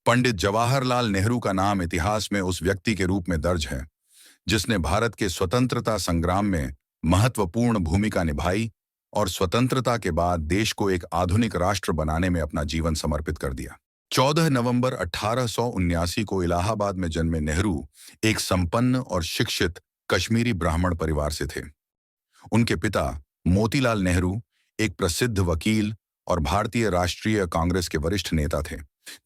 पंडित जवाहरलाल नेहरू का नाम इतिहास में उस व्यक्ति के रूप में दर्ज है जिसने भारत के स्वतंत्रता संग्राम में महत्वपूर्ण भूमिका निभाई और स्वतंत्रता के बाद देश को एक आधुनिक राष्ट्र बनाने में अपना जीवन समर्पित कर दिया। 14 नवंबर 1879 को इलाहाबाद में जन्मे नेहरू एक संपन्न और शिक्षित कश्मीरी ब्राह्मण परिवार से थे। उनके पिता मोतीलाल नेहरू एक प्रसिद्ध वकील और भारतीय राष्ट्रीय कांग्रेस के वरिष्ठ नेता थे,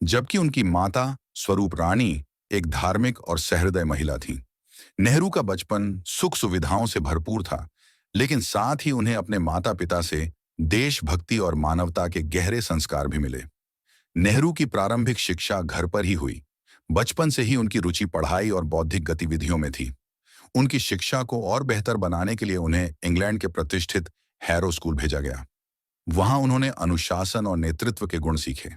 जबकि उनकी माता स्वरूप रानी एक धार्मिक और सहृदय महिला थीं। नेहरू का बचपन सुख सुविधाओं से भरपूर था, लेकिन साथ ही उन्हें अपने माता पिता से देशभक्ति और मानवता के गहरे संस्कार भी मिले। नेहरू की प्रारंभिक शिक्षा घर पर ही हुई। बचपन से ही उनकी रुचि पढ़ाई और बौद्धिक गतिविधियों में थी। उनकी शिक्षा को और बेहतर बनाने के लिए उन्हें इंग्लैंड के प्रतिष्ठित हैरो स्कूल भेजा गया। वहां उन्होंने अनुशासन और नेतृत्व के गुण सीखे।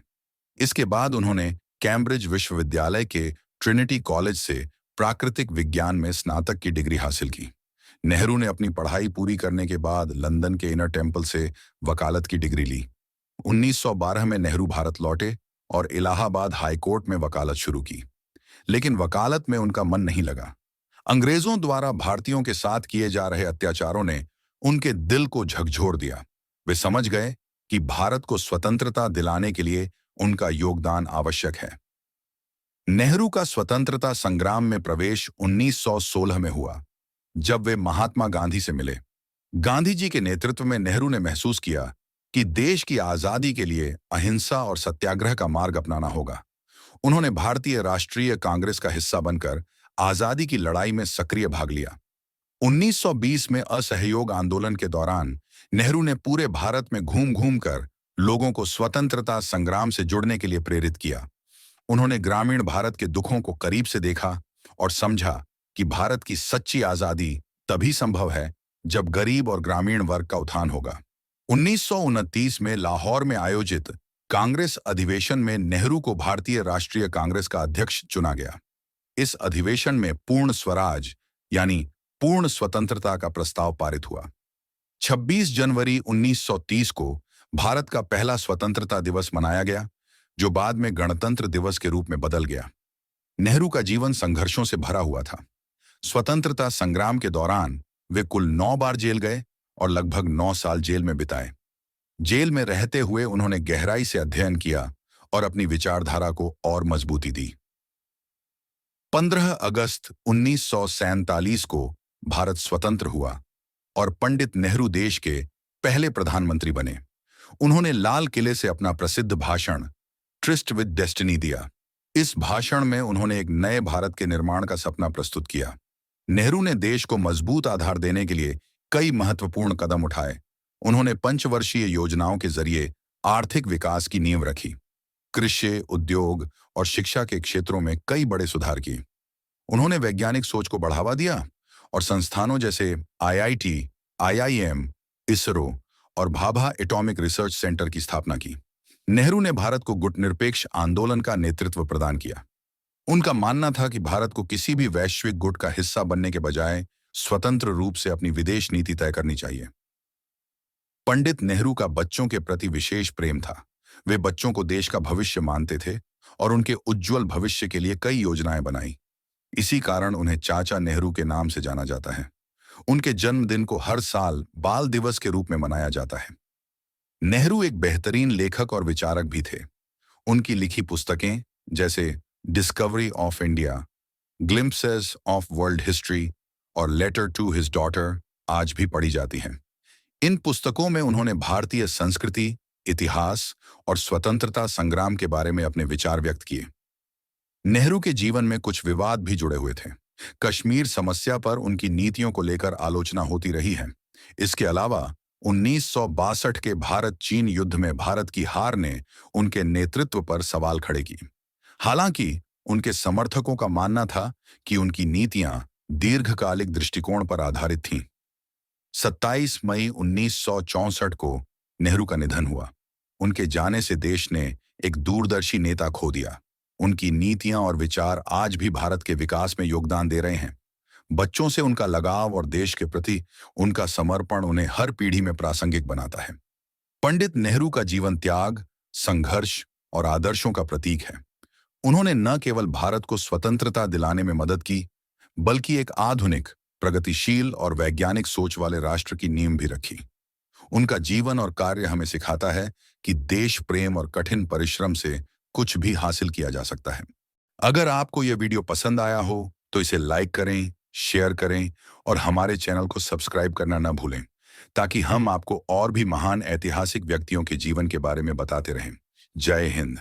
इसके बाद उन्होंने कैम्ब्रिज विश्वविद्यालय के ट्रिनिटी कॉलेज से प्राकृतिक विज्ञान में स्नातक की डिग्री हासिल की। नेहरू ने अपनी पढ़ाई पूरी करने के बाद लंदन के इनर टेम्पल से वकालत की डिग्री ली। 1912 में नेहरू भारत लौटे और इलाहाबाद हाई कोर्ट में वकालत शुरू की, लेकिन वकालत में उनका मन नहीं लगा। अंग्रेजों द्वारा भारतीयों के साथ किए जा रहे अत्याचारों ने उनके दिल को झकझोर दिया। वे समझ गए कि भारत को स्वतंत्रता दिलाने के लिए उनका योगदान आवश्यक है। नेहरू का स्वतंत्रता संग्राम में प्रवेश 1916 में हुआ, जब वे महात्मा गांधी से मिले। गांधी जी के नेतृत्व में नेहरू ने महसूस किया कि देश की आजादी के लिए अहिंसा और सत्याग्रह का मार्ग अपनाना होगा। उन्होंने भारतीय राष्ट्रीय कांग्रेस का हिस्सा बनकर आजादी की लड़ाई में सक्रिय भाग लिया। 1920 में असहयोग आंदोलन के दौरान नेहरू ने पूरे भारत में घूम घूम कर लोगों को स्वतंत्रता संग्राम से जुड़ने के लिए प्रेरित किया। उन्होंने ग्रामीण भारत के दुखों को करीब से देखा और समझा कि भारत की सच्ची आजादी तभी संभव है जब गरीब और ग्रामीण वर्ग का उत्थान होगा। 1929 में लाहौर में आयोजित कांग्रेस अधिवेशन में नेहरू को भारतीय राष्ट्रीय कांग्रेस का अध्यक्ष चुना गया। इस अधिवेशन में पूर्ण स्वराज यानी पूर्ण स्वतंत्रता का प्रस्ताव पारित हुआ। 26 जनवरी 1930 को भारत का पहला स्वतंत्रता दिवस मनाया गया, जो बाद में गणतंत्र दिवस के रूप में बदल गया। नेहरू का जीवन संघर्षों से भरा हुआ था। स्वतंत्रता संग्राम के दौरान वे कुल 9 बार जेल गए और लगभग 9 साल जेल में बिताए। जेल में रहते हुए उन्होंने गहराई से अध्ययन किया और अपनी विचारधारा को और मजबूती दी। 15 अगस्त 1947 को भारत स्वतंत्र हुआ और पंडित नेहरू देश के पहले प्रधानमंत्री बने। उन्होंने लाल किले से अपना प्रसिद्ध भाषण ट्रिस्ट विद डेस्टिनी दिया। इस भाषण में उन्होंने एक नए भारत के निर्माण का सपना प्रस्तुत किया। नेहरू ने देश को मजबूत आधार देने के लिए कई महत्वपूर्ण कदम उठाए। उन्होंने पंचवर्षीय योजनाओं के जरिए आर्थिक विकास की नींव रखी। कृषि, उद्योग और शिक्षा के क्षेत्रों में कई बड़े सुधार किए। उन्होंने वैज्ञानिक सोच को बढ़ावा दिया और संस्थानों जैसे आईआईटी, आईआईएम, इसरो और भाभा एटॉमिक रिसर्च सेंटर की स्थापना की। नेहरू ने भारत को गुटनिरपेक्ष आंदोलन का नेतृत्व प्रदान किया। उनका मानना था कि भारत को किसी भी वैश्विक गुट का हिस्सा बनने के बजाय स्वतंत्र रूप से अपनी विदेश नीति तय करनी चाहिए। पंडित नेहरू का बच्चों के प्रति विशेष प्रेम था। वे बच्चों को देश का भविष्य मानते थे और उनके उज्जवल भविष्य के लिए कई योजनाएं बनाई। इसी कारण उन्हें चाचा नेहरू के नाम से जाना जाता है। उनके जन्मदिन को हर साल बाल दिवस के रूप में मनाया जाता है। नेहरू एक बेहतरीन लेखक और विचारक भी थे। उनकी लिखी पुस्तकें जैसे discovery of India, glimpses of world history और लेटर टू हिज डॉटर आज भी पढ़ी जाती हैं। इन पुस्तकों में उन्होंने भारतीय संस्कृति, इतिहास और स्वतंत्रता संग्राम के बारे में अपने विचार व्यक्त किए। नेहरू के जीवन में कुछ विवाद भी जुड़े हुए थे। कश्मीर समस्या पर उनकी नीतियों को लेकर आलोचना होती रही है। इसके अलावा 1962 के भारत चीन युद्ध में भारत की हार ने उनके नेतृत्व पर सवाल खड़े किए। हालांकि उनके समर्थकों का मानना था कि उनकी नीतियां दीर्घकालिक दृष्टिकोण पर आधारित थीं। 27 मई 1964 को नेहरू का निधन हुआ। उनके जाने से देश ने एक दूरदर्शी नेता खो दिया। उनकी नीतियां और विचार आज भी भारत के विकास में योगदान दे रहे हैं। बच्चों से उनका लगाव और देश के प्रति उनका समर्पण उन्हें हर पीढ़ी में प्रासंगिक बनाता है। पंडित नेहरू का जीवन त्याग, संघर्ष और आदर्शों का प्रतीक है। उन्होंने न केवल भारत को स्वतंत्रता दिलाने में मदद की, बल्कि एक आधुनिक, प्रगतिशील और वैज्ञानिक सोच वाले राष्ट्र की नींव भी रखी। उनका जीवन और कार्य हमें सिखाता है कि देश प्रेम और कठिन परिश्रम से कुछ भी हासिल किया जा सकता है। अगर आपको यह वीडियो पसंद आया हो, तो इसे लाइक करें, शेयर करें और हमारे चैनल को सब्सक्राइब करना न भूलें, ताकि हम आपको और भी महान ऐतिहासिक व्यक्तियों के जीवन के बारे में बताते रहें। जय हिंद।